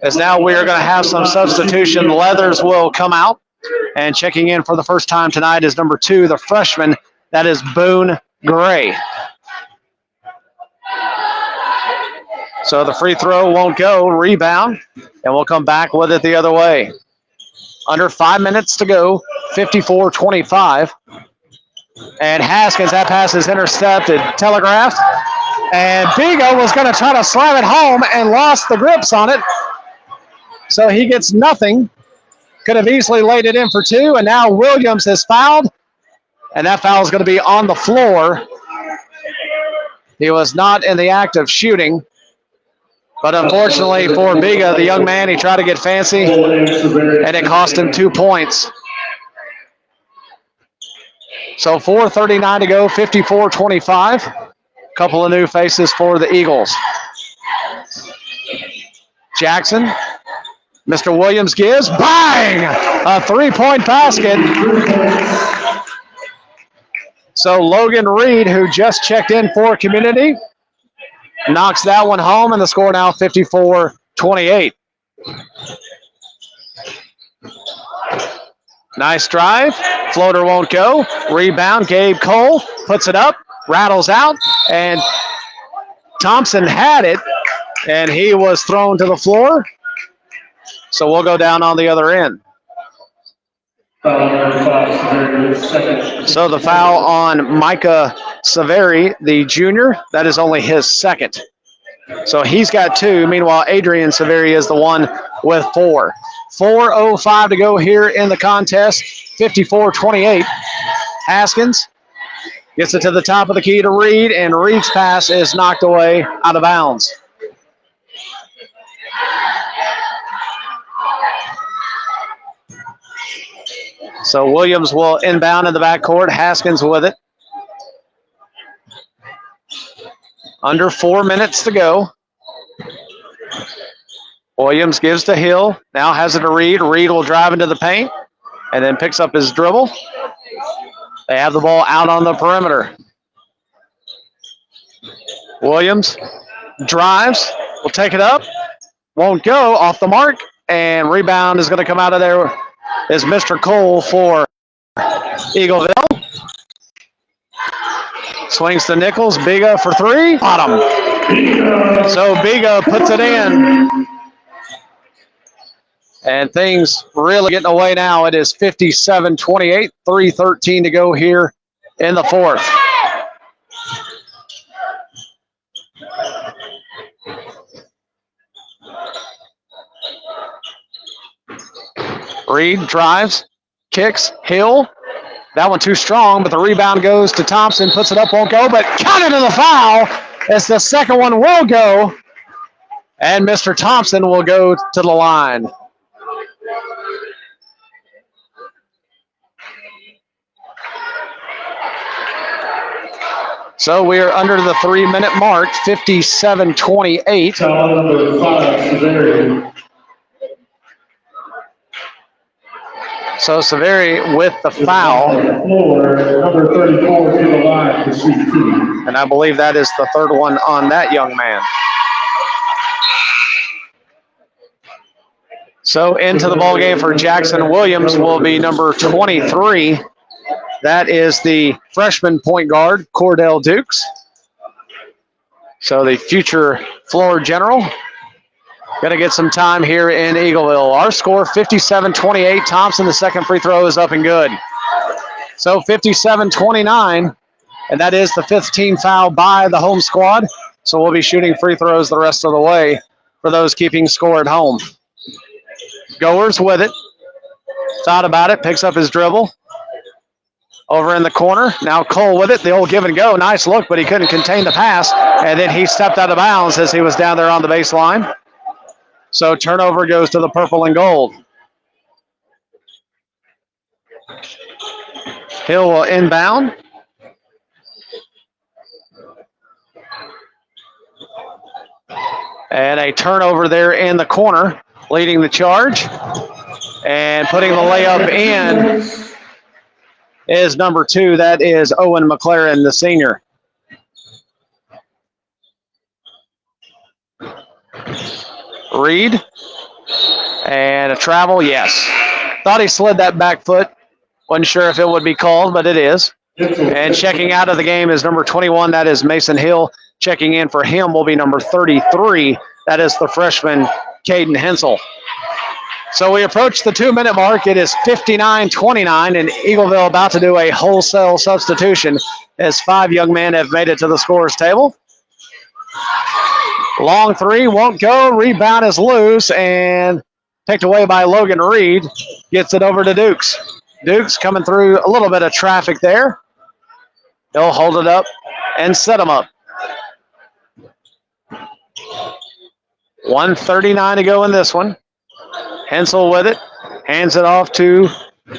As now we are going to have some substitution. Leathers will come out. And checking in for the first time tonight is number 2, the freshman. That is Boone Gray. So the free throw won't go. Rebound, and we'll come back with it the other way. Under 5 minutes to go, 54-25. And Haskins, that pass is intercepted, telegraphed. And Biga was going to try to slam it home and lost the grips on it. So he gets nothing. Could have easily laid it in for two, and now Williams has fouled. And that foul is going to be on the floor. He was not in the act of shooting. But unfortunately for Biga, the young man, he tried to get fancy, and it cost him 2 points. So 4:39 to go, 54-25. Couple of new faces for the Eagles. Jackson, Mr. Williams gives, bang! A 3-point basket. So Logan Reed, who just checked in for Community, knocks that one home, and the score now 54-28. Nice drive. Floater won't go. Rebound. Gabe Cole puts it up, rattles out, and Thompson had it, and he was thrown to the floor. So we'll go down on the other end. So the foul on Micah Severi, the junior, that is only his second. So he's got two. Meanwhile, Adrian Severi is the one with four. 4:05 to go here in the contest. 54-28. Haskins gets it to the top of the key to Reed, and Reed's pass is knocked away out of bounds. So Williams will inbound in the backcourt. Haskins with it. Under 4 minutes to go. Williams gives to Hill. Now has it to Reed. Reed will drive into the paint and then picks up his dribble. They have the ball out on the perimeter. Williams drives. Will take it up. Won't go. Off the mark. And rebound is going to come out of there. Is Mr. Cole for Eagleville. Swings to Nichols. Biga for three. Bottom. So Biga puts it in. And things really getting away now. It is 57-28. 3:13 to go here in the fourth. Reed drives, kicks, Hill. That one too strong, but the rebound goes to Thompson. Puts it up, won't go, but counted to the foul as the second one will go. And Mr. Thompson will go to the line. So we are under the 3 minute mark, 57-28. Foul number 5, Severi. So Severi with the foul. Floor, number 34 to the line to shoot two. And I believe that is the third one on that young man. So into the ball game for Jackson Williams will be number 23. That is the freshman point guard, Cordell Dukes. So the future floor general. Going to get some time here in Eagleville. Our score, 57-28. Thompson, the second free throw is up and good. So 57-29, and that is the fifth team foul by the home squad. So we'll be shooting free throws the rest of the way for those keeping score at home. Goers with it. Thought about it, picks up his dribble. Over in the corner. Now Cole with it. The old give and go. Nice look, but he couldn't contain the pass. And then he stepped out of bounds as he was down there on the baseline. So turnover goes to the purple and gold. Hill will inbound. And a turnover there in the corner, leading the charge. And putting the layup in is number 2. That is Owen McLaren, the senior. Reed. And a travel, yes. Thought he slid that back foot. Wasn't sure if it would be called, but it is. And checking out of the game is number 21. That is Mason Hill. Checking in for him will be number 33. That is the freshman, Caden Hensel. So we approach the 2-minute mark. It is 59-29, and Eagleville about to do a wholesale substitution as 5 young men have made it to the scorer's table. Long three won't go. Rebound is loose and picked away by Logan Reed. Gets it over to Dukes. Dukes coming through a little bit of traffic there. He'll hold it up and set him up. 1:39 to go in this one. Hensel with it. Hands it off to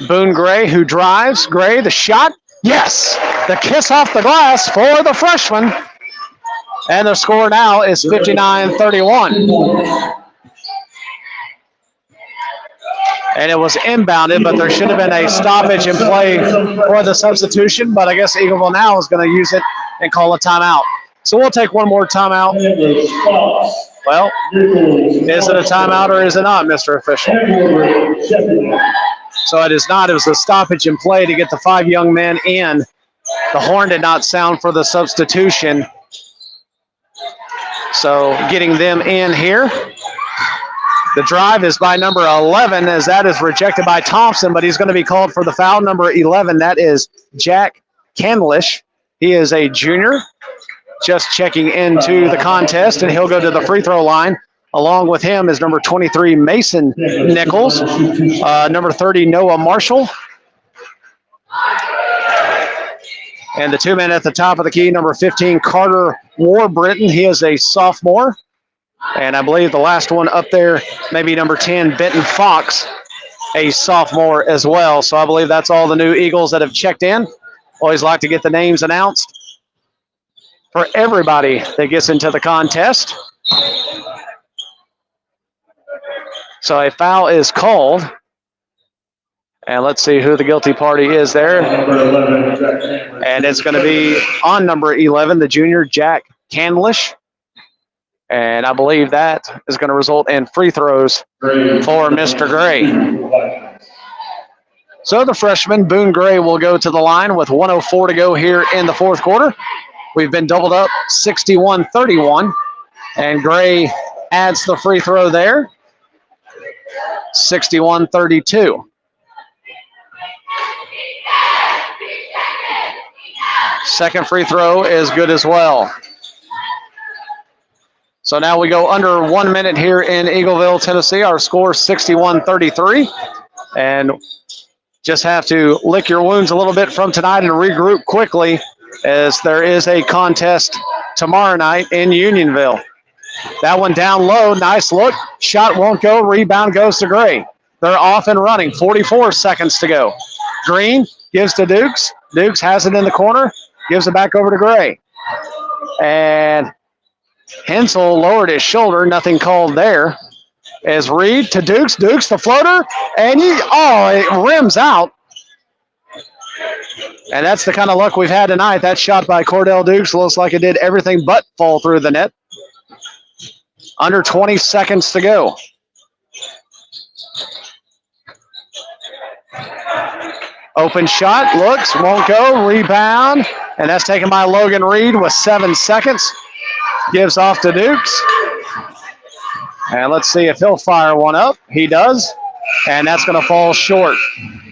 Boone Gray, who drives. Gray, the shot. Yes! The kiss off the glass for the freshman. And the score now is 59-31. And it was inbounded, but there should have been a stoppage in play for the substitution. But I guess Eagleville now is going to use it and call a timeout. So we'll take one more timeout. Well, is it a timeout or is it not, Mr. Official? So it is not. It was a stoppage in play to get the 5 young men in. The horn did not sound for the substitution. So getting them in here. The drive is by number 11, as that is rejected by Thompson, but he's going to be called for the foul. Number 11, that is Jack Kenlish. He is a junior, just checking into the contest, and he'll go to the free throw line. Along with him is number 23, Mason Nichols, number 30, Noah Marshall. And the 2 men at the top of the key, number 15, Carter Warburton. He is a sophomore. And I believe the last one up there, maybe number 10, Benton Fox, a sophomore as well. So I believe that's all the new Eagles that have checked in. Always like to get the names announced for everybody that gets into the contest. So a foul is called. And let's see who the guilty party is there. And it's going to be on number 11, the junior, Jack Canlish. And I believe that is going to result in free throws for Mr. Gray. So the freshman, Boone Gray, will go to the line with 1:04 to go here in the fourth quarter. We've been doubled up 61-31. And Gray adds the free throw there. 61-32. Second free throw is good as well. So now we go under 1 minute here in Eagleville, Tennessee. Our score is 61-33. And just have to lick your wounds a little bit from tonight and regroup quickly, as there is a contest tomorrow night in Unionville. That one down low, nice look. Shot won't go, rebound goes to Gray. They're off and running, 44 seconds to go. Green gives to Dukes. Dukes has it in the corner, gives it back over to Gray. And Hensel lowered his shoulder, nothing called there. As Reed to Dukes, Dukes the floater, and it rims out. And that's the kind of luck we've had tonight. That shot by Cordell Dukes looks like it did everything but fall through the net. Under 20 seconds to go. Open shot, looks, won't go, rebound, and that's taken by Logan Reed with 7 seconds. Gives off to Dukes. And let's see if he'll fire one up. He does, and that's going to fall short.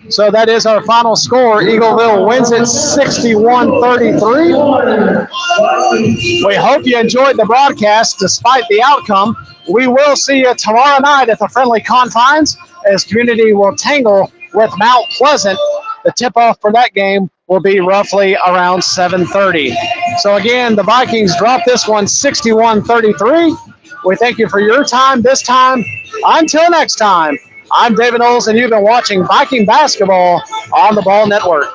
So that is our final score. Eagleville wins it 61-33. We hope you enjoyed the broadcast despite the outcome. We will see you tomorrow night at the friendly confines as Community will tangle with Mount Pleasant. The tip-off for that game will be roughly around 7:30. So again, the Vikings dropped this one 61-33. We thank you for your time this time. Until next time, I'm David Knowles, and you've been watching Viking basketball on the Ball Network.